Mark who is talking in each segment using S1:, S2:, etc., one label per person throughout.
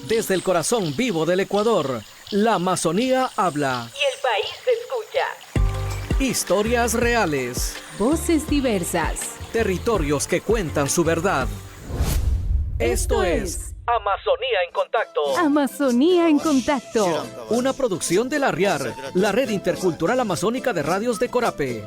S1: Desde el corazón vivo del Ecuador, la Amazonía habla.
S2: Y el país se escucha.
S1: Historias reales.
S3: Voces diversas.
S1: Territorios que cuentan su verdad. Esto es Amazonía en Contacto.
S3: Amazonía en Contacto.
S1: Una producción de la RIAR, la Red Intercultural Amazónica de Radios de Corape.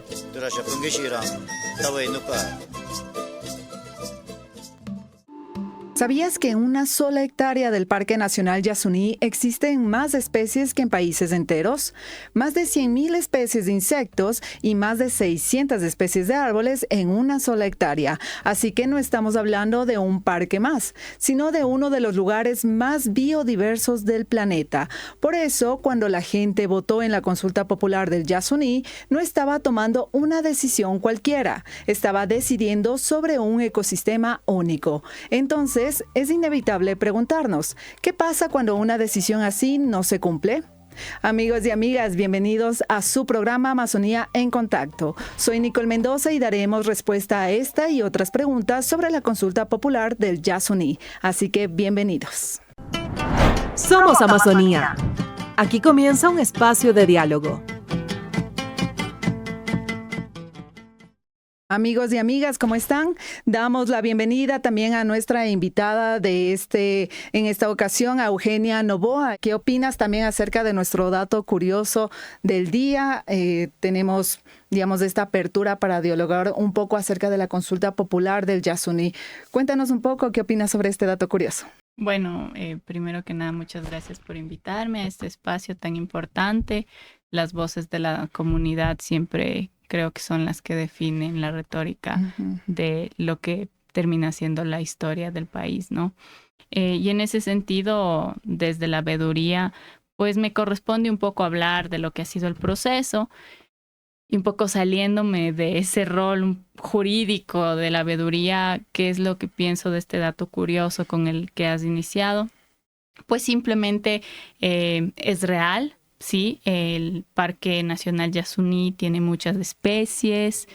S4: ¿Sabías que en una sola hectárea del Parque Nacional Yasuní existen más especies que en países enteros? Más de 100.000 especies de insectos y más de 600 especies de árboles en una sola hectárea. Así que no estamos hablando de un parque más, sino de uno de los lugares más biodiversos del planeta. Por eso, cuando la gente votó en la consulta popular del Yasuní, no estaba tomando una decisión cualquiera, estaba decidiendo sobre un ecosistema único. Entonces, es inevitable preguntarnos, ¿qué pasa cuando una decisión así no se cumple? Amigos y amigas, bienvenidos a su programa Amazonía en Contacto. Soy Nicole Mendoza y daremos respuesta a esta y otras preguntas sobre la consulta popular del Yasuní. Así que bienvenidos.
S3: Somos Amazonía. Aquí comienza un espacio de diálogo.
S4: Amigos y amigas, ¿cómo están? Damos la bienvenida también a nuestra invitada en esta ocasión, a Eugenia Novoa. ¿Qué opinas también acerca de nuestro dato curioso del día? Tenemos, esta apertura para dialogar un poco acerca de la consulta popular del Yasuní. Cuéntanos un poco, ¿qué opinas sobre este dato curioso?
S5: Bueno, primero que nada, muchas gracias por invitarme a este espacio tan importante. Las voces de la comunidad siempre creo que son las que definen la retórica de lo que termina siendo la historia del país, ¿no? Y en ese sentido, desde la veeduría, pues me corresponde un poco hablar de lo que ha sido el proceso y un poco saliéndome de ese rol jurídico de la veeduría, qué es lo que pienso de este dato curioso con el que has iniciado. Pues simplemente es real. Sí, el Parque Nacional Yasuní tiene muchas especies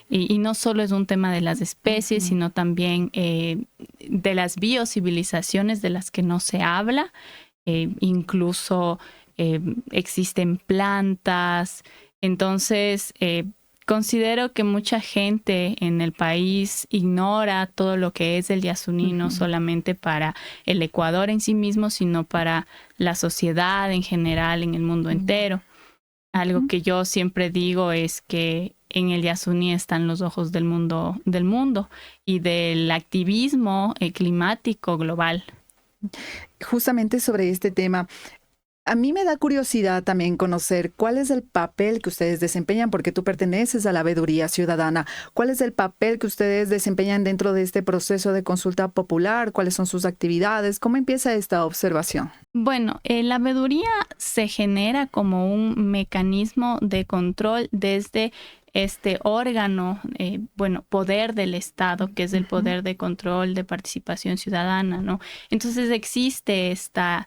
S5: y no solo es un tema de las especies, sino también de las biocivilizaciones de las que no se habla. Incluso existen plantas. Entonces, considero que mucha gente en el país ignora todo lo que es el Yasuní, no solamente para el Ecuador en sí mismo, sino para la sociedad en general, en el mundo entero. Algo que yo siempre digo es que en el Yasuní están los ojos del mundo y del activismo climático global.
S4: Justamente sobre este tema, a mí me da curiosidad también conocer cuál es el papel que ustedes desempeñan, porque tú perteneces a la veeduría ciudadana. ¿Cuál es el papel que ustedes desempeñan dentro de este proceso de consulta popular? ¿Cuáles son sus actividades? ¿Cómo empieza esta observación?
S5: Bueno, la veeduría se genera como un mecanismo de control desde este órgano, poder del Estado, que es el poder de control de participación ciudadana, ¿no? Entonces existe esta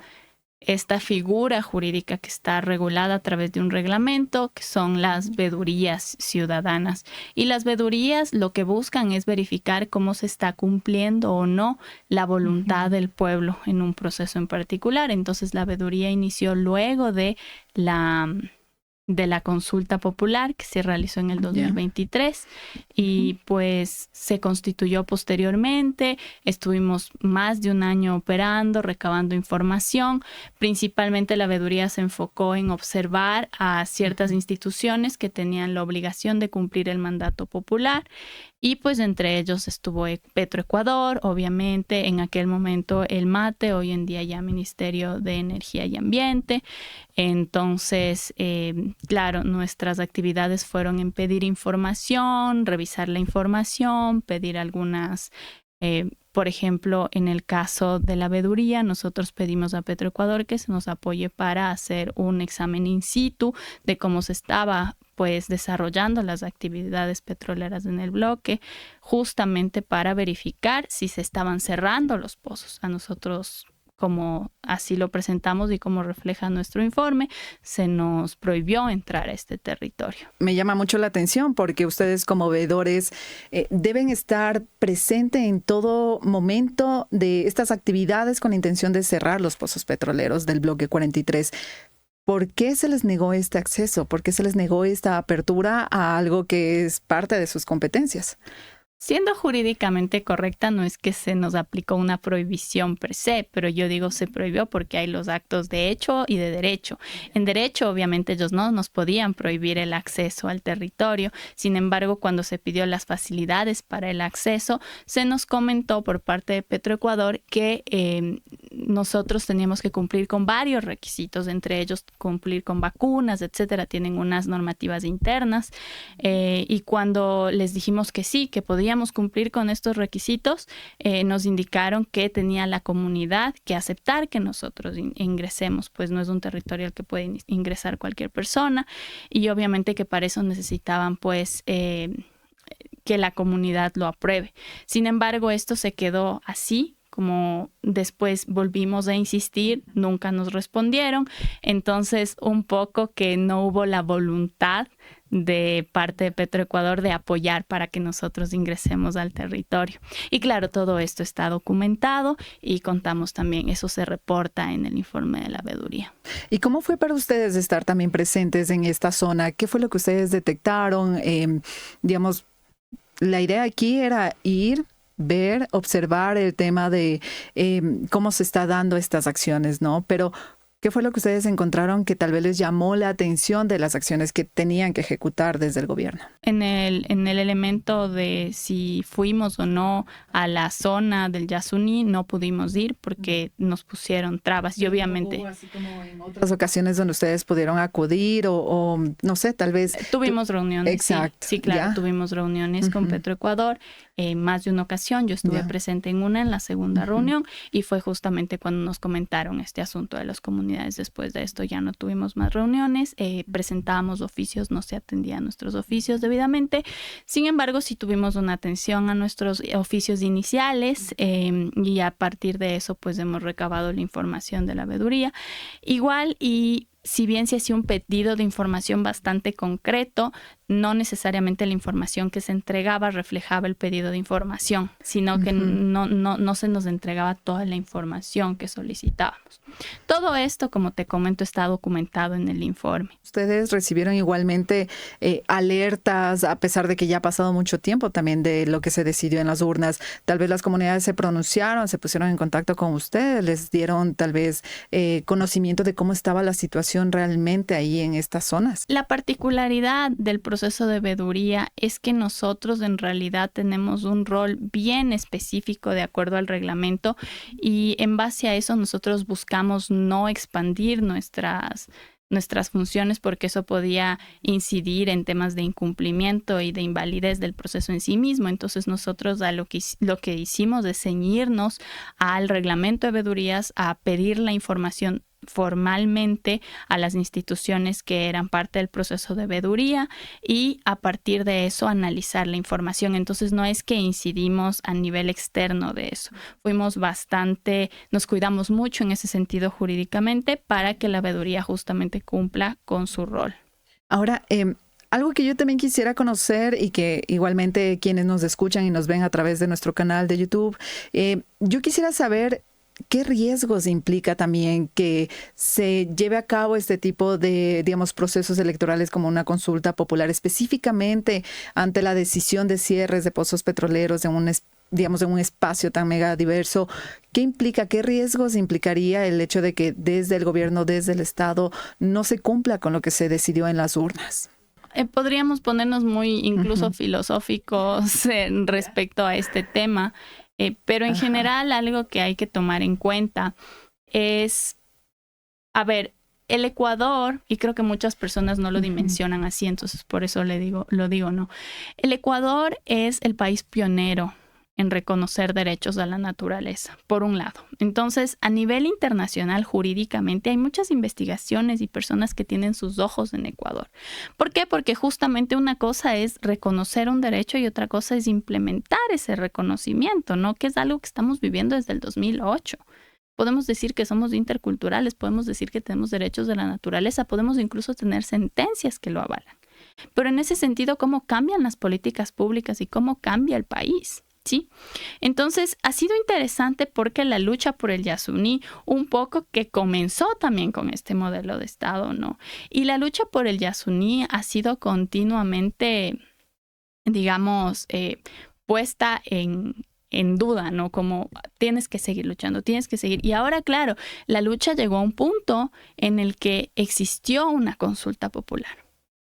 S5: figura jurídica que está regulada a través de un reglamento, que son las veedurías ciudadanas. Y las veedurías lo que buscan es verificar cómo se está cumpliendo o no la voluntad del pueblo en un proceso en particular. Entonces la veeduría inició luego de la consulta popular que se realizó en el 2023 y pues se constituyó posteriormente. Estuvimos más de un año operando, recabando información. Principalmente la veeduría se enfocó en observar a ciertas instituciones que tenían la obligación de cumplir el mandato popular y pues entre ellos estuvo Petroecuador, obviamente, en aquel momento el MATE, hoy en día ya Ministerio de Energía y Ambiente. Entonces, claro, nuestras actividades fueron en pedir información, revisar la información, pedir algunas, por ejemplo, en el caso de la veeduría, nosotros pedimos a Petroecuador que se nos apoye para hacer un examen in situ de cómo se estaba pues desarrollando las actividades petroleras en el bloque, justamente para verificar si se estaban cerrando los pozos. A nosotros como así lo presentamos y como refleja nuestro informe, se nos prohibió entrar a este territorio.
S4: Me llama mucho la atención porque ustedes como veedores deben estar presentes en todo momento de estas actividades con la intención de cerrar los pozos petroleros del bloque 43. ¿Por qué se les negó este acceso? ¿Por qué se les negó esta apertura a algo que es parte de sus competencias?
S5: Siendo jurídicamente correcta, no es que se nos aplicó una prohibición per se, pero yo digo se prohibió porque hay los actos de hecho y de derecho. En derecho, obviamente, ellos no nos podían prohibir el acceso al territorio. Sin embargo, cuando se pidió las facilidades para el acceso, se nos comentó por parte de Petroecuador que nosotros teníamos que cumplir con varios requisitos, entre ellos cumplir con vacunas, etcétera. Tienen unas normativas internas y cuando les dijimos que sí, que podíamos cumplir con estos requisitos, nos indicaron que tenía la comunidad que aceptar que nosotros ingresemos, pues no es un territorio al que puede ingresar cualquier persona y obviamente que para eso necesitaban pues que la comunidad lo apruebe. Sin embargo, esto se quedó así. Como después volvimos a insistir, nunca nos respondieron. Entonces, un poco que no hubo la voluntad de parte de Petroecuador de apoyar para que nosotros ingresemos al territorio. Y claro, todo esto está documentado y contamos también, eso se reporta en el informe de la veeduría.
S4: ¿Y cómo fue para ustedes estar también presentes en esta zona? ¿Qué fue lo que ustedes detectaron? Digamos, la idea aquí era ir, ver, observar el tema de cómo se está dando estas acciones, ¿no? Pero, ¿qué fue lo que ustedes encontraron que tal vez les llamó la atención de las acciones que tenían que ejecutar desde el gobierno? En
S5: el elemento de si fuimos o no a la zona del Yasuní, no pudimos ir porque nos pusieron trabas y obviamente...
S4: ¿Hubo así como en otras ocasiones donde ustedes pudieron acudir o no sé, tal vez...
S5: Tuvimos reuniones.
S4: Exacto.
S5: Sí, claro,
S4: ¿ya?
S5: Tuvimos reuniones con Petroecuador. Más de una ocasión, yo estuve presente en la segunda reunión, y fue justamente cuando nos comentaron este asunto de las comunidades. Después de esto ya no tuvimos más reuniones, presentábamos oficios, no se atendían nuestros oficios debidamente. Sin embargo, sí tuvimos una atención a nuestros oficios iniciales y a partir de eso pues hemos recabado la información de la veeduría. Igual, y si bien se hacía un pedido de información bastante concreto, no necesariamente la información que se entregaba reflejaba el pedido de información, sino que no se nos entregaba toda la información que solicitábamos. Todo esto, como te comento, está documentado en el informe.
S4: Ustedes recibieron igualmente alertas, a pesar de que ya ha pasado mucho tiempo también de lo que se decidió en las urnas. Tal vez las comunidades se pronunciaron, se pusieron en contacto con ustedes, les dieron tal vez conocimiento de cómo estaba la situación realmente ahí en estas zonas.
S5: La particularidad del proceso de veeduría es que nosotros en realidad tenemos un rol bien específico de acuerdo al reglamento y en base a eso nosotros buscamos no expandir nuestras funciones porque eso podía incidir en temas de incumplimiento y de invalidez del proceso en sí mismo. Entonces nosotros lo que hicimos es ceñirnos al reglamento de veedurías, a pedir la información formalmente a las instituciones que eran parte del proceso de veeduría y a partir de eso analizar la información. Entonces no es que incidimos a nivel externo de eso. Nos cuidamos mucho en ese sentido jurídicamente para que la veeduría justamente cumpla con su rol.
S4: Ahora, algo que yo también quisiera conocer y que igualmente quienes nos escuchan y nos ven a través de nuestro canal de YouTube, yo quisiera saber ¿qué riesgos implica también que se lleve a cabo este tipo de, digamos, procesos electorales como una consulta popular, específicamente ante la decisión de cierres de pozos petroleros en un espacio tan mega diverso? ¿Qué implica, qué riesgos implicaría el hecho de que desde el gobierno, desde el Estado, no se cumpla con lo que se decidió en las urnas?
S5: Podríamos ponernos muy incluso filosóficos respecto a este tema. Pero en general algo que hay que tomar en cuenta es, el Ecuador, y creo que muchas personas no lo dimensionan así, entonces por eso lo digo, ¿no? El Ecuador es el país pionero en reconocer derechos a la naturaleza, por un lado. Entonces, a nivel internacional, jurídicamente, hay muchas investigaciones y personas que tienen sus ojos en Ecuador. ¿Por qué? Porque justamente una cosa es reconocer un derecho y otra cosa es implementar ese reconocimiento, ¿no? Que es algo que estamos viviendo desde el 2008. Podemos decir que somos interculturales, podemos decir que tenemos derechos de la naturaleza, podemos incluso tener sentencias que lo avalan. Pero en ese sentido, ¿cómo cambian las políticas públicas y cómo cambia el país? ¿Sí? Entonces, ha sido interesante porque la lucha por el Yasuní, un poco que comenzó también con este modelo de Estado, ¿no? Y la lucha por el Yasuní ha sido continuamente, digamos, puesta en duda, ¿no? Como tienes que seguir luchando, tienes que seguir. Y ahora, claro, la lucha llegó a un punto en el que existió una consulta popular,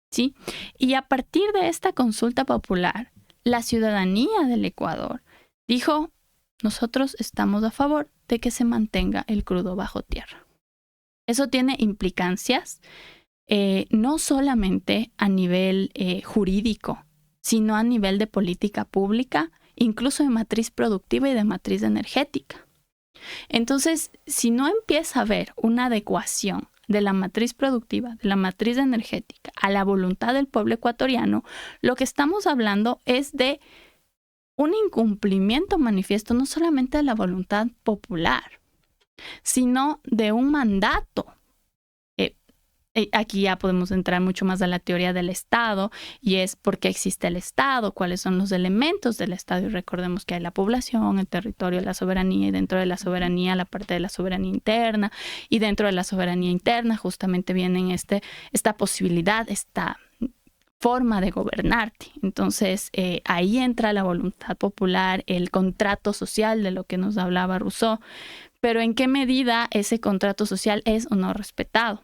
S5: ¿sí? Y a partir de esta consulta popular, la ciudadanía del Ecuador dijo, nosotros estamos a favor de que se mantenga el crudo bajo tierra. Eso tiene implicancias no solamente a nivel jurídico, sino a nivel de política pública, incluso de matriz productiva y de matriz energética. Entonces, si no empieza a haber una adecuación de la matriz productiva, de la matriz energética, a la voluntad del pueblo ecuatoriano, lo que estamos hablando es de un incumplimiento manifiesto no solamente de la voluntad popular, sino de un mandato. Aquí ya podemos entrar mucho más a la teoría del Estado, y es por qué existe el Estado, cuáles son los elementos del Estado. Y recordemos que hay la población, el territorio, la soberanía, y dentro de la soberanía, la parte de la soberanía interna, y dentro de la soberanía interna justamente vienen esta posibilidad, esta forma de gobernarte. Entonces, ahí entra la voluntad popular, el contrato social de lo que nos hablaba Rousseau, pero ¿en qué medida ese contrato social es o no respetado?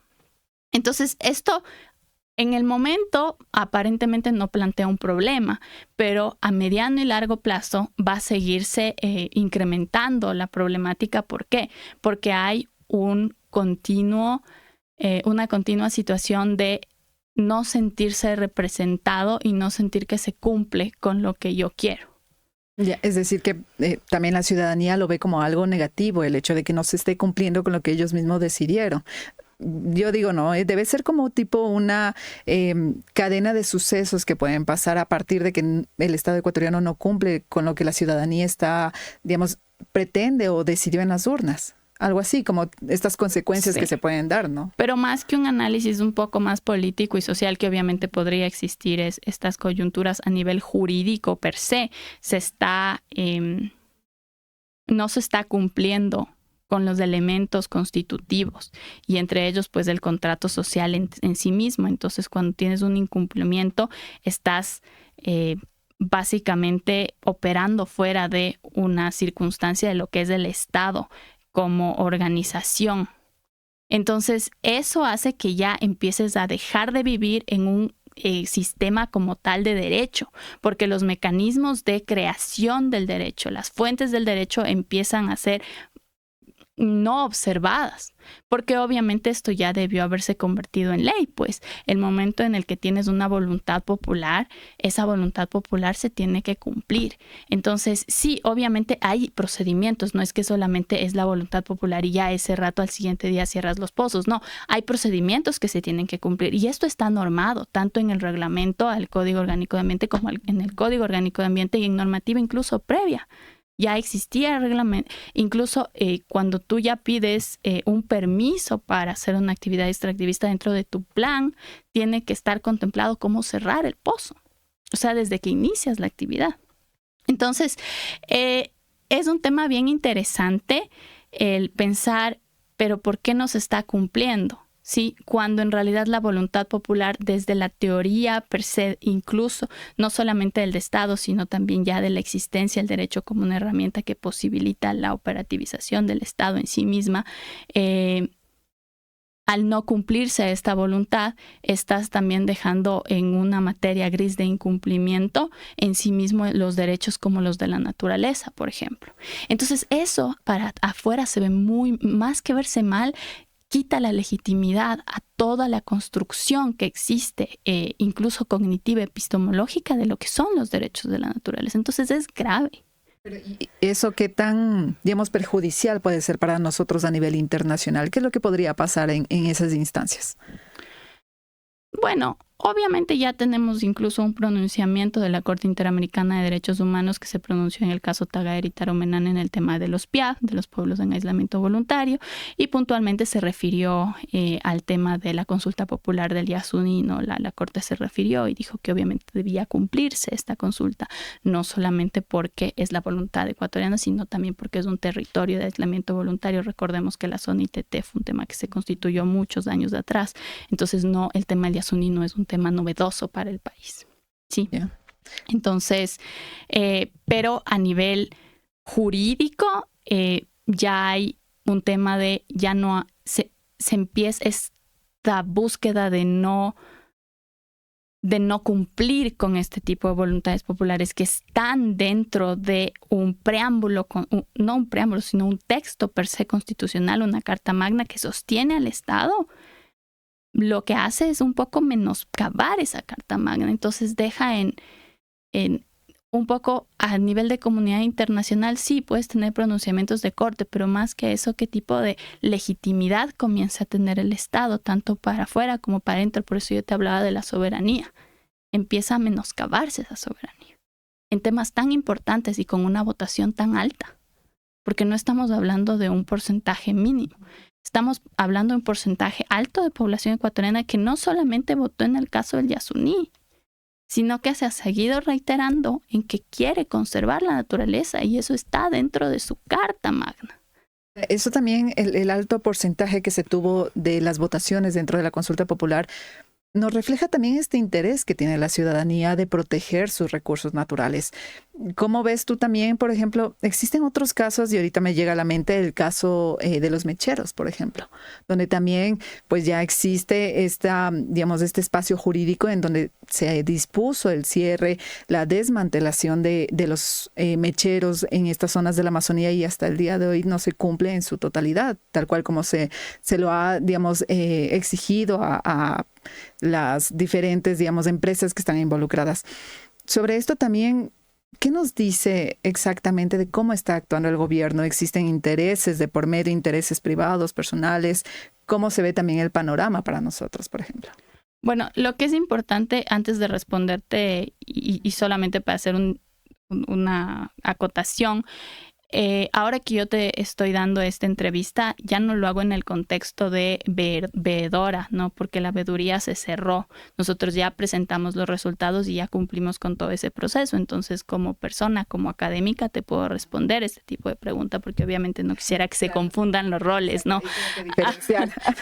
S5: Entonces, esto en el momento aparentemente no plantea un problema, pero a mediano y largo plazo va a seguirse incrementando la problemática. ¿Por qué? Porque hay una continua situación de no sentirse representado y no sentir que se cumple con lo que yo quiero.
S4: Ya, es decir, que también la ciudadanía lo ve como algo negativo, el hecho de que no se esté cumpliendo con lo que ellos mismos decidieron. Yo digo, no, debe ser como tipo una cadena de sucesos que pueden pasar a partir de que el Estado ecuatoriano no cumple con lo que la ciudadanía está, digamos, pretende o decidió en las urnas. Algo así, como estas consecuencias que se pueden dar, ¿no?
S5: Pero más que un análisis un poco más político y social que obviamente podría existir, es estas coyunturas a nivel jurídico per se, no se está cumpliendo con los elementos constitutivos, y entre ellos pues el contrato social en sí mismo. Entonces, cuando tienes un incumplimiento, estás básicamente operando fuera de una circunstancia de lo que es el Estado como organización. Entonces, eso hace que ya empieces a dejar de vivir en un sistema como tal de derecho, porque los mecanismos de creación del derecho, las fuentes del derecho empiezan a ser no observadas, porque obviamente esto ya debió haberse convertido en ley, pues el momento en el que tienes una voluntad popular, esa voluntad popular se tiene que cumplir. Entonces, sí, obviamente hay procedimientos, no es que solamente es la voluntad popular y ya ese rato al siguiente día cierras los pozos, no, hay procedimientos que se tienen que cumplir, y esto está normado tanto en el reglamento al Código Orgánico de Ambiente como en el Código Orgánico de Ambiente y en normativa incluso previa. Ya existía el reglamento, incluso cuando tú ya pides un permiso para hacer una actividad extractivista dentro de tu plan, tiene que estar contemplado cómo cerrar el pozo, o sea, desde que inicias la actividad. Entonces, es un tema bien interesante el pensar, pero ¿por qué no se está cumpliendo? ¿Sí? Cuando en realidad la voluntad popular desde la teoría per se, incluso no solamente del Estado, sino también ya de la existencia del derecho como una herramienta que posibilita la operativización del Estado en sí misma, al no cumplirse esta voluntad, estás también dejando en una materia gris de incumplimiento en sí mismo los derechos como los de la naturaleza, por ejemplo. Entonces eso para afuera se ve muy, más que verse mal, quita la legitimidad a toda la construcción que existe, incluso cognitiva, epistemológica, de lo que son los derechos de la naturaleza. Entonces es grave.
S4: ¿Y eso qué tan, digamos, perjudicial puede ser para nosotros a nivel internacional? ¿Qué es lo que podría pasar en esas instancias?
S5: Bueno, Obviamente ya tenemos incluso un pronunciamiento de la Corte Interamericana de Derechos Humanos que se pronunció en el caso Tagader y Taromenán en el tema de los PIA, de los pueblos en aislamiento voluntario, y puntualmente se refirió al tema de la consulta popular del Yasuní, ¿no? La Corte se refirió y dijo que obviamente debía cumplirse esta consulta, no solamente porque es la voluntad ecuatoriana, sino también porque es un territorio de aislamiento voluntario. Recordemos que la zona ITT fue un tema que se constituyó muchos años atrás, entonces no, el tema del Yasuní no es un tema novedoso para el país. Sí.
S4: Yeah.
S5: Entonces, pero a nivel jurídico ya hay un tema de, ya no, se empieza esta búsqueda de no cumplir con este tipo de voluntades populares que están dentro de un preámbulo, no un preámbulo, sino un texto per se constitucional, una carta magna que sostiene al Estado. Lo que hace es un poco menoscabar esa carta magna. Entonces deja en un poco a nivel de comunidad internacional, sí, puedes tener pronunciamientos de corte, pero más que eso, ¿qué tipo de legitimidad comienza a tener el Estado, tanto para afuera como para adentro? Por eso yo te hablaba de la soberanía. Empieza a menoscabarse esa soberanía en temas tan importantes y con una votación tan alta, porque no estamos hablando de un porcentaje mínimo. Estamos hablando de un porcentaje alto de población ecuatoriana que no solamente votó en el caso del Yasuní, sino que se ha seguido reiterando en que quiere conservar la naturaleza y eso está dentro de su Carta Magna.
S4: Eso también, el alto porcentaje que se tuvo de las votaciones dentro de la consulta popular, nos refleja también este interés que tiene la ciudadanía de proteger sus recursos naturales. ¿Cómo ves tú también, por ejemplo, existen otros casos, y ahorita me llega a la mente el caso de los mecheros, por ejemplo, donde también pues ya existe este espacio jurídico en donde se dispuso el cierre, la desmantelación de los mecheros en estas zonas de la Amazonía y hasta el día de hoy no se cumple en su totalidad, tal cual como se lo ha, exigido a las diferentes, empresas que están involucradas. Sobre esto también, ¿qué nos dice exactamente de cómo está actuando el gobierno? ¿Existen intereses de por medio, intereses privados, personales? ¿Cómo se ve también el panorama para nosotros, por ejemplo?
S5: Bueno, lo que es importante antes de responderte y solamente para hacer una acotación, ahora que yo te estoy dando esta entrevista, ya no lo hago en el contexto de veedora, ¿no? Porque la veeduría se cerró. Nosotros ya presentamos los resultados y ya cumplimos con todo ese proceso. Entonces, como persona, como académica, te puedo responder este tipo de pregunta porque obviamente no quisiera que se confundan los roles, ¿no?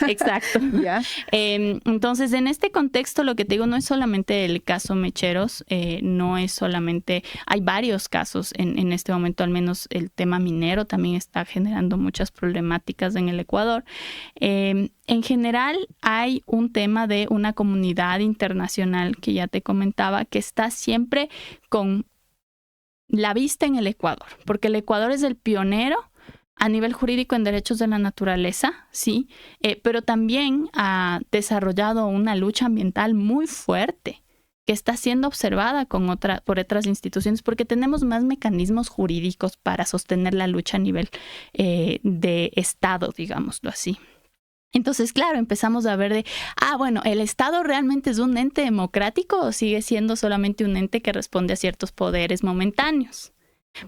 S5: Exacto.
S4: ¿Ya?
S5: Entonces, en este contexto, lo que te digo no es solamente el caso Mecheros, no es solamente... Hay varios casos en este momento, al menos el tema minero también está generando muchas problemáticas en el Ecuador. En general hay un tema de una comunidad internacional que ya te comentaba que está siempre con la vista en el Ecuador, porque el Ecuador es el pionero a nivel jurídico en derechos de la naturaleza, sí, pero también ha desarrollado una lucha ambiental muy fuerte que está siendo observada por otras instituciones, porque tenemos más mecanismos jurídicos para sostener la lucha a nivel de Estado, digámoslo así. Entonces, claro, empezamos a ver bueno, ¿el Estado realmente es un ente democrático o sigue siendo solamente un ente que responde a ciertos poderes momentáneos?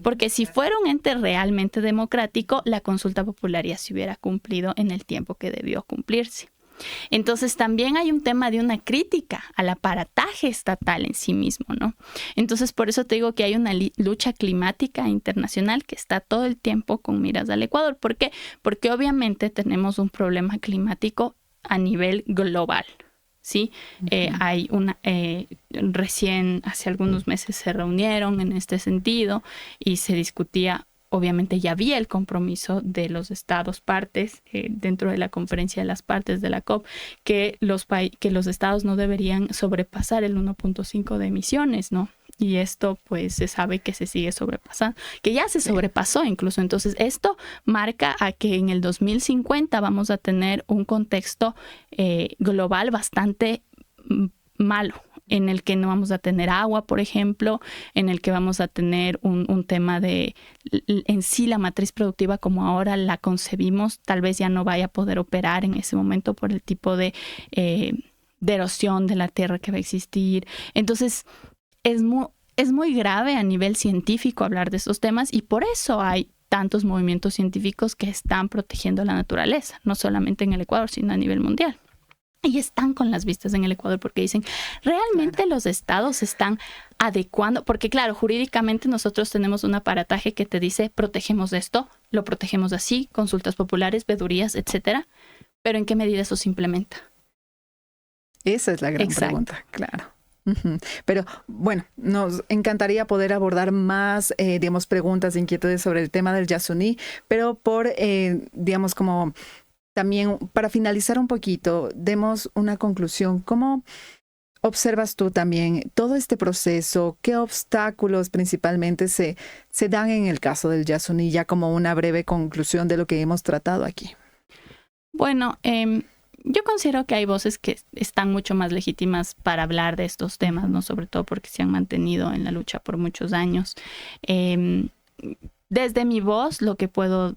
S5: Porque si fuera un ente realmente democrático, la consulta popular ya se hubiera cumplido en el tiempo que debió cumplirse. Entonces también hay un tema de una crítica al aparataje estatal en sí mismo, ¿no? Entonces por eso te digo que hay una lucha climática internacional que está todo el tiempo con miras al Ecuador. ¿Por qué? Porque obviamente tenemos un problema climático a nivel global, ¿sí? Hay recién hace algunos meses se reunieron en este sentido y se discutía. Obviamente ya había el compromiso de los estados partes dentro de la conferencia de las partes de la COP que los estados no deberían sobrepasar el 1.5 de emisiones, ¿no? Y esto pues se sabe que se sigue sobrepasando, que ya se sobrepasó incluso. Entonces esto marca a que en el 2050 vamos a tener un contexto global bastante malo, en el que no vamos a tener agua, por ejemplo, en el que vamos a tener un tema de, en sí la matriz productiva como ahora la concebimos, tal vez ya no vaya a poder operar en ese momento por el tipo de de erosión de la tierra que va a existir. Entonces, es muy grave a nivel científico hablar de estos temas y por eso hay tantos movimientos científicos que están protegiendo la naturaleza, no solamente en el Ecuador, sino a nivel mundial. Y están con las vistas en el Ecuador porque dicen, realmente los estados están adecuando, porque claro, jurídicamente nosotros tenemos un aparataje que te dice, protegemos esto, lo protegemos así, consultas populares, vedurías, etcétera, pero ¿en qué medida eso se implementa?
S4: Esa es la gran pregunta, claro. Pero bueno, nos encantaría poder abordar más, digamos, preguntas e inquietudes sobre el tema del Yasuní, pero por, digamos, como también para finalizar un poquito, demos una conclusión. ¿Cómo observas tú también todo este proceso? ¿Qué obstáculos principalmente se dan en el caso del Yasuní? Ya como una breve conclusión de lo que hemos tratado aquí.
S5: Bueno, yo considero que hay voces que están mucho más legítimas para hablar de estos temas, ¿no? Sobre todo porque se han mantenido en la lucha por muchos años. Desde mi voz, lo que puedo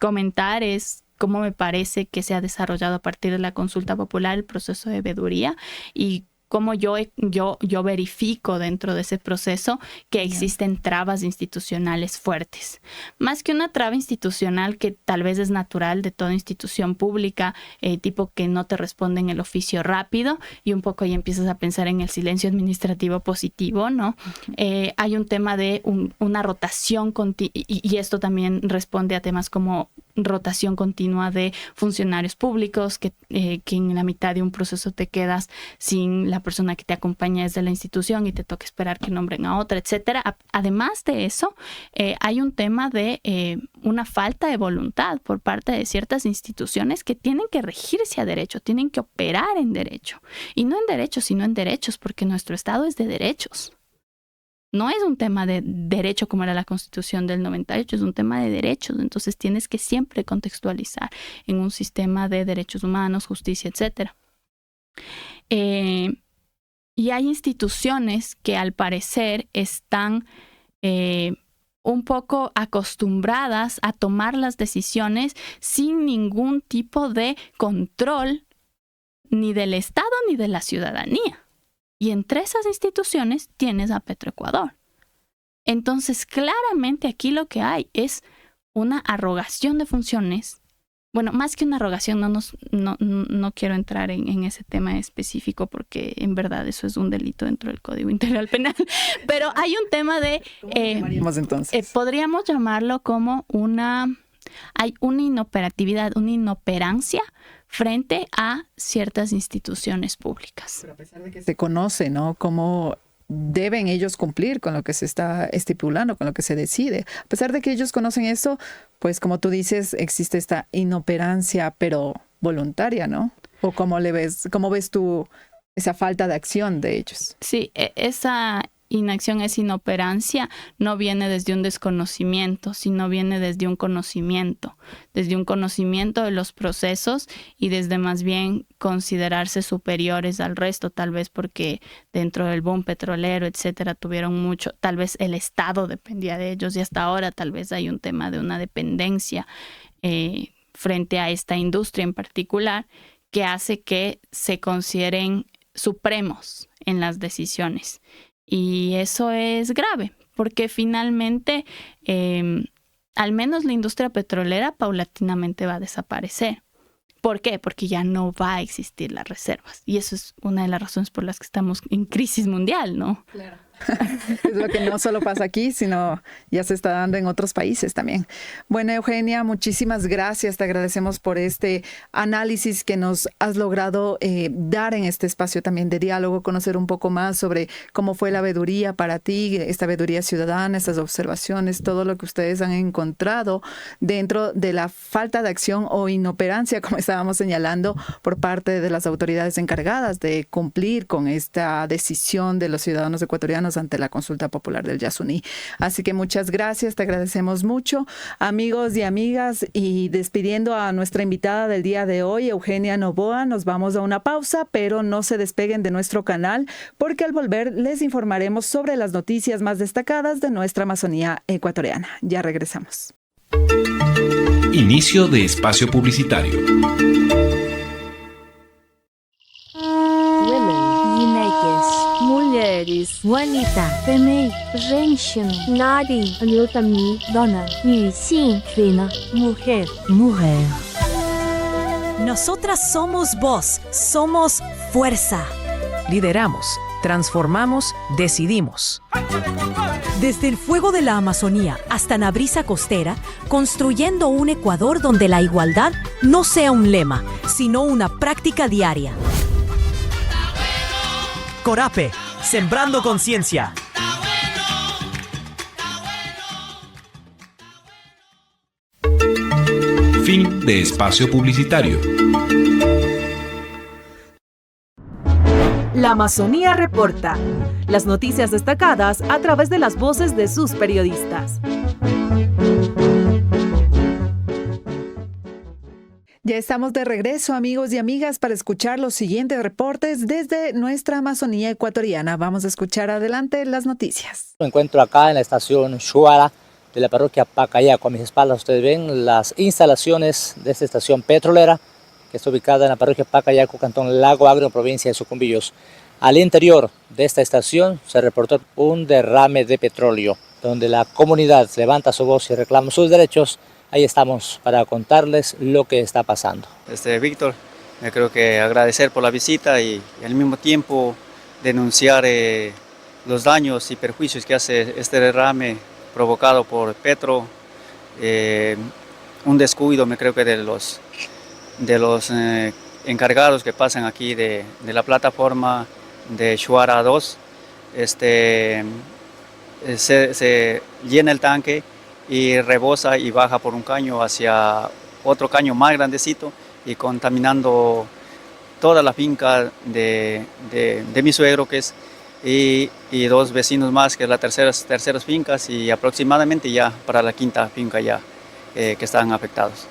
S5: comentar es cómo me parece que se ha desarrollado a partir de la consulta popular el proceso de veeduría y cómo yo verifico dentro de ese proceso que existen trabas institucionales fuertes. Más que una traba institucional que tal vez es natural de toda institución pública, tipo que no te responden el oficio rápido y un poco ahí empiezas a pensar en el silencio administrativo positivo, ¿no? Hay un tema de una rotación continua y esto también responde a temas como rotación continua de funcionarios públicos, que en la mitad de un proceso te quedas sin la persona que te acompaña desde la institución y te toca esperar que nombren a otra, etcétera. Además de eso, hay un tema de una falta de voluntad por parte de ciertas instituciones que tienen que regirse a derecho, tienen que operar en derecho. Y no en derechos, sino en derechos, porque nuestro Estado es de derechos. No es un tema de derecho como era la Constitución del 98, es un tema de derechos. Entonces tienes que siempre contextualizar en un sistema de derechos humanos, justicia, etcétera. Y hay instituciones que al parecer están un poco acostumbradas a tomar las decisiones sin ningún tipo de control ni del Estado ni de la ciudadanía. Y entre esas instituciones tienes a Petroecuador. Entonces, claramente aquí lo que hay es una arrogación de funciones. Bueno, más que una arrogación, no quiero entrar en ese tema específico porque en verdad eso es un delito dentro del Código Integral Penal. Pero hay un tema de... podríamos llamarlo como hay una inoperatividad, una inoperancia frente a ciertas instituciones públicas.
S4: Pero a pesar de que se conoce, ¿no?, cómo deben ellos cumplir con lo que se está estipulando, con lo que se decide. A pesar de que ellos conocen eso, pues como tú dices, existe esta inoperancia, pero voluntaria, ¿no? ¿O cómo ves tú esa falta de acción de ellos?
S5: Sí, esa inacción, esa inoperancia no viene desde un desconocimiento, sino viene desde un conocimiento de los procesos y desde más bien considerarse superiores al resto, tal vez porque dentro del boom petrolero, etcétera, tuvieron mucho, tal vez el Estado dependía de ellos y hasta ahora tal vez hay un tema de una dependencia frente a esta industria en particular que hace que se consideren supremos en las decisiones. Y eso es grave, porque finalmente, al menos la industria petrolera paulatinamente va a desaparecer. ¿Por qué? Porque ya no va a existir las reservas. Y eso es una de las razones por las que estamos en crisis mundial, ¿no?
S4: Claro. Es lo que no solo pasa aquí, sino ya se está dando en otros países también. Bueno, Eugenia, muchísimas gracias. Te agradecemos por este análisis que nos has logrado dar en este espacio también de diálogo, conocer un poco más sobre cómo fue la veeduría para ti, esta veeduría ciudadana, estas observaciones, todo lo que ustedes han encontrado dentro de la falta de acción o inoperancia, como estábamos señalando, por parte de las autoridades encargadas de cumplir con esta decisión de los ciudadanos ecuatorianos ante la consulta popular del Yasuní. Así que muchas gracias, te agradecemos mucho, amigos y amigas, y despidiendo a nuestra invitada del día de hoy, Eugenia Noboa, nos vamos a una pausa, pero no se despeguen de nuestro canal, porque al volver les informaremos sobre las noticias más destacadas de nuestra Amazonía ecuatoriana. Ya regresamos.
S6: Inicio de espacio publicitario. Juanita, femei, женщина, nari, anotami, dona, 女性, fina, mujer, mujer.
S7: Nosotras somos voz, somos fuerza.
S3: Lideramos, transformamos, decidimos.
S7: Desde el fuego de la Amazonía hasta la brisa costera, construyendo un Ecuador donde la igualdad no sea un lema, sino una práctica diaria.
S8: Corape, sembrando conciencia.
S9: Fin de espacio publicitario.
S3: La Amazonía reporta. Las noticias destacadas a través de las voces de sus periodistas.
S4: Ya estamos de regreso, amigos y amigas, para escuchar los siguientes reportes desde nuestra Amazonía ecuatoriana. Vamos a escuchar adelante las noticias.
S10: Me encuentro acá en la estación Shuara de la parroquia Pacayaco. A mis espaldas ustedes ven las instalaciones de esta estación petrolera que está ubicada en la parroquia Pacayaco, cantón Lago Agrio, provincia de Sucumbíos. Al interior de esta estación se reportó un derrame de petróleo, donde la comunidad levanta su voz y reclama sus derechos. Ahí estamos para contarles lo que está pasando.
S11: Víctor, me creo que agradecer por la visita y al mismo tiempo denunciar los daños y perjuicios que hace este derrame provocado por Petro. Un descuido, me creo que de los encargados que pasan aquí de la plataforma de Shuara 2. Se llena el tanque y rebosa y baja por un caño hacia otro caño más grandecito y contaminando toda la finca de mi suegro, que es, y dos vecinos más, que es las terceras fincas, y aproximadamente ya para la quinta finca ya que están afectados.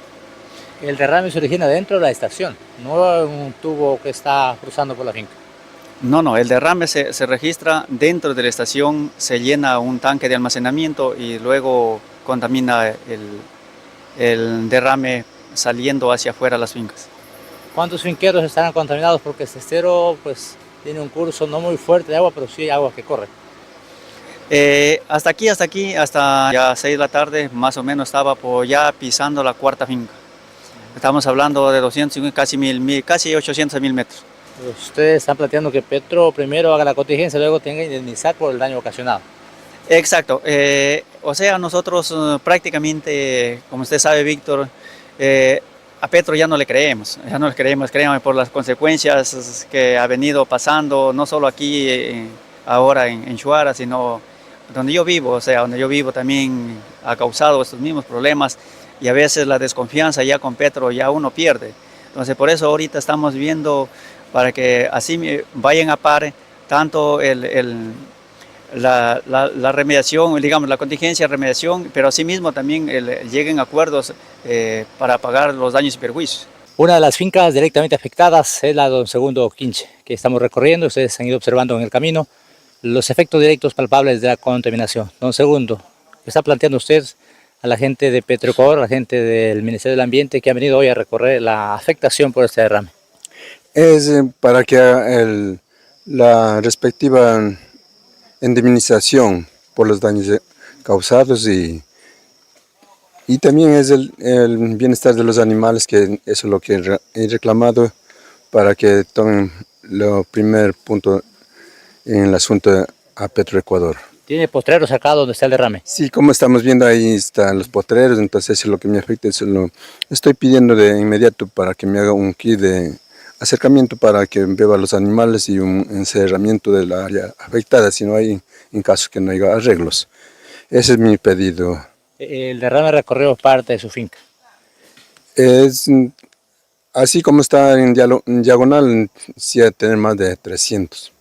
S10: El derrame se origina dentro de la estación, no en un tubo que está cruzando por la finca.
S11: No, el derrame se registra dentro de la estación, se llena un tanque de almacenamiento y luego contamina el derrame saliendo hacia afuera las fincas.
S10: ¿Cuántos finqueros estarán contaminados? Porque este estero pues tiene un curso no muy fuerte de agua, pero sí hay agua que corre.
S11: Hasta aquí, hasta ya 6 de la tarde, más o menos estaba ya pisando la cuarta finca. Estamos hablando de 250, casi 800.000 metros.
S10: Ustedes están planteando que Petro primero haga la contingencia, luego tenga que indemnizar por el daño ocasionado.
S11: Exacto. O sea, nosotros prácticamente, como usted sabe, Víctor, a Petro ya no le creemos, créanme, por las consecuencias que ha venido pasando, no solo aquí ahora en Shuara, sino donde yo vivo. O sea, donde yo vivo también ha causado estos mismos problemas y a veces la desconfianza ya con Petro ya uno pierde. Entonces, por eso ahorita estamos viendo para que así vayan a par tanto la remediación, digamos, la contingencia, remediación, pero asimismo también lleguen a acuerdos para pagar los daños y perjuicios.
S10: Una de las fincas directamente afectadas es la Don Segundo Quinche, que estamos recorriendo. Ustedes han ido observando en el camino los efectos directos palpables de la contaminación. Don Segundo, ¿qué está planteando usted a la gente de Petroecuador, a la gente del Ministerio del Ambiente que han venido hoy a recorrer la afectación por este derrame?
S12: Es para que la respectiva indemnización por los daños causados y también es el bienestar de los animales, que eso es lo que he reclamado, para que tomen el primer punto en el asunto a Petroecuador.
S10: ¿Tiene potreros acá donde está el derrame?
S12: Sí, como estamos viendo, ahí están los potreros, entonces eso es lo que me afecta. Eso estoy pidiendo de inmediato para que me haga un kit de acercamiento para que beba los animales y un encerramiento de la área afectada, si no hay, en caso que no haya arreglos. Ese es mi pedido.
S10: ¿El derrame recorrió parte de su finca?
S12: Es así como está en diagonal, sí a tener más de 300.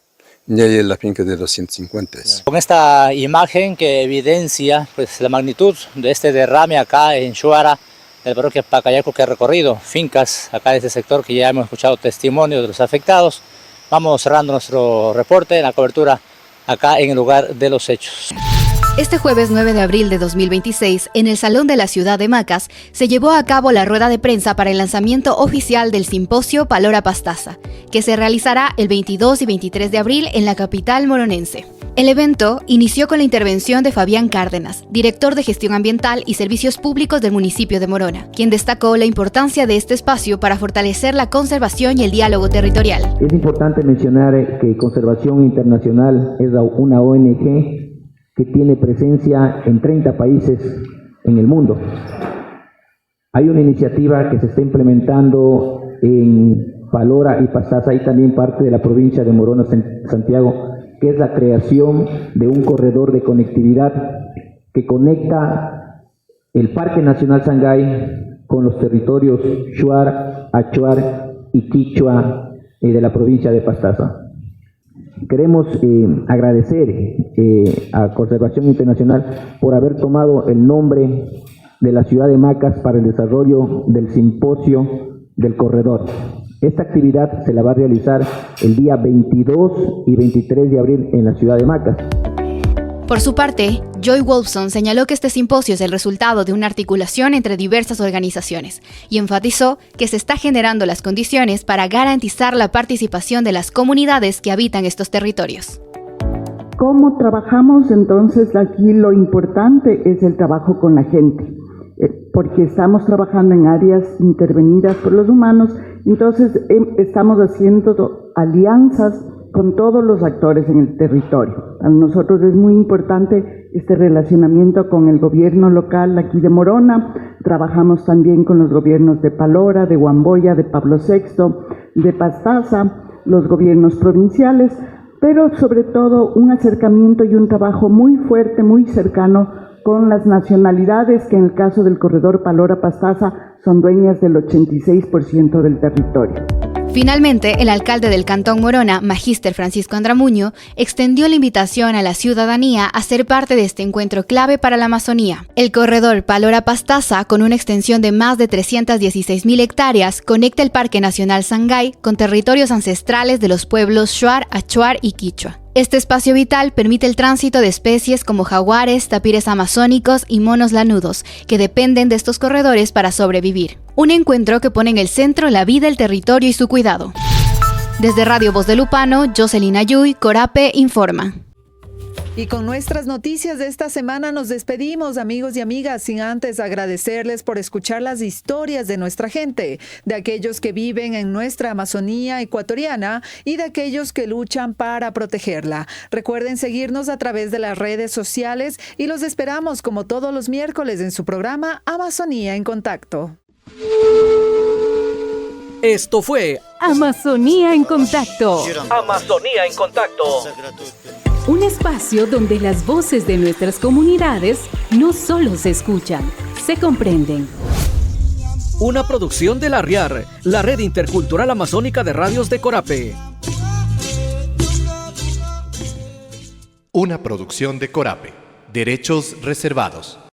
S12: Y ahí es la finca de 250.
S10: Con esta imagen que evidencia pues, la magnitud de este derrame acá en Shuara, del parroquia Pacayaco, que ha recorrido fincas acá de este sector, que ya hemos escuchado testimonios de los afectados, vamos cerrando nuestro reporte en la cobertura acá en el lugar de los hechos.
S13: Este jueves 9 de abril de 2026, en el Salón de la Ciudad de Macas, se llevó a cabo la rueda de prensa para el lanzamiento oficial del simposio Palora Pastaza, que se realizará el 22 y 23 de abril en la capital moronense. El evento inició con la intervención de Fabián Cárdenas, director de Gestión Ambiental y Servicios Públicos del municipio de Morona, quien destacó la importancia de este espacio para fortalecer la conservación y el diálogo territorial.
S14: Es importante mencionar que Conservación Internacional es una ONG que tiene presencia en 30 países en el mundo. Hay una iniciativa que se está implementando en Palora y Pastaza y también parte de la provincia de Morona, Santiago, que es la creación de un corredor de conectividad que conecta el Parque Nacional Sangay con los territorios Shuar, Achuar y Quichua de la provincia de Pastaza. Queremos agradecer a Conservación Internacional por haber tomado el nombre de la ciudad de Macas para el desarrollo del simposio del corredor. Esta actividad se la va a realizar el día 22 y 23 de abril en la ciudad de Macas.
S13: Por su parte, Joy Wolfson señaló que este simposio es el resultado de una articulación entre diversas organizaciones y enfatizó que se está generando las condiciones para garantizar la participación de las comunidades que habitan estos territorios.
S15: ¿Cómo trabajamos? Entonces, aquí lo importante es el trabajo con la gente, porque estamos trabajando en áreas intervenidas por los humanos, entonces estamos haciendo alianzas con todos los actores en el territorio. A nosotros es muy importante este relacionamiento con el gobierno local aquí de Morona. Trabajamos también con los gobiernos de Palora, de Huamboya, de Pablo VI, de Pastaza, los gobiernos provinciales, pero sobre todo un acercamiento y un trabajo muy fuerte, muy cercano con las nacionalidades que en el caso del corredor Palora-Pastaza son dueñas del 86% del territorio.
S13: Finalmente, el alcalde del Cantón Morona, Magíster Francisco Andramuño, extendió la invitación a la ciudadanía a ser parte de este encuentro clave para la Amazonía. El corredor Palora-Pastaza, con una extensión de más de 316.000 hectáreas, conecta el Parque Nacional Sangay con territorios ancestrales de los pueblos Shuar, Achuar y Quichua. Este espacio vital permite el tránsito de especies como jaguares, tapires amazónicos y monos lanudos, que dependen de estos corredores para sobrevivir. Un encuentro que pone en el centro la vida, el territorio y su cuidado. Desde Radio Voz de Lupano, Jocelyn Ayuy, Corape informa.
S4: Y con nuestras noticias de esta semana nos despedimos, amigos y amigas, sin antes agradecerles por escuchar las historias de nuestra gente, de aquellos que viven en nuestra Amazonía ecuatoriana y de aquellos que luchan para protegerla. Recuerden seguirnos a través de las redes sociales y los esperamos como todos los miércoles en su programa Amazonía en Contacto.
S1: Esto fue
S3: Amazonía en Contacto.
S1: Amazonía en Contacto.
S3: Un espacio donde las voces de nuestras comunidades no solo se escuchan, se comprenden.
S1: Una producción de la RIAR, la Red Intercultural Amazónica de Radios de Corape.
S9: Una producción de Corape. Derechos reservados.